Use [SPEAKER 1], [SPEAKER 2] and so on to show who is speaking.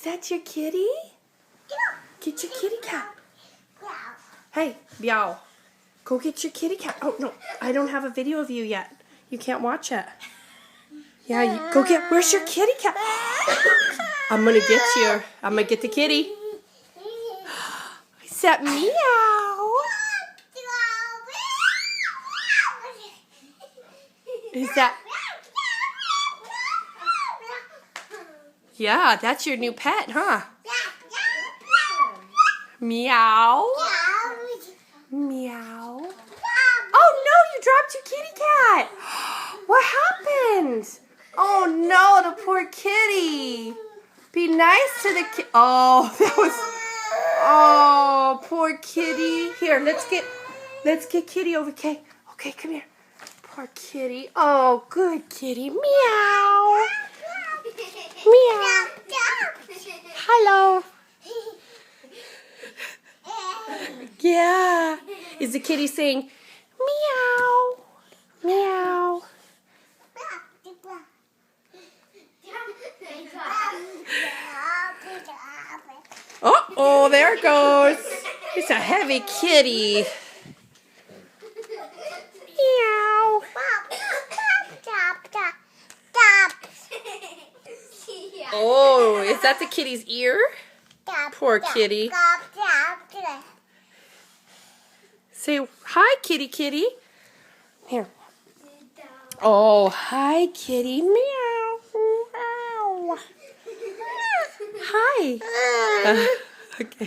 [SPEAKER 1] that your kitty? Get your kitty cat. Hey, meow. Go get your kitty cat. Oh, no. I don't have a video of you yet. You can't watch it. Yeah, go get... Where's your kitty cat? I'm going to get you. I'm going to get the kitty. Is that meow? Is that... Yeah, that's your new pet, huh? Meow. Meow. Oh no, you dropped your kitty cat. What happened? Oh no, the poor kitty. Be nice to the kitty. Oh, that was... Oh, poor kitty. Here, let's get kitty over. Okay, come here. Poor kitty. Oh, good kitty. Meow. Meow. Hello. Yeah. Is the kitty saying meow? Meow. Oh, there it goes. It's a heavy kitty. Meow. Oh, is that the kitty's ear? Poor kitty. Say hi, kitty, kitty. Here. Oh, hi, kitty. Meow. Meow. Hi. Okay.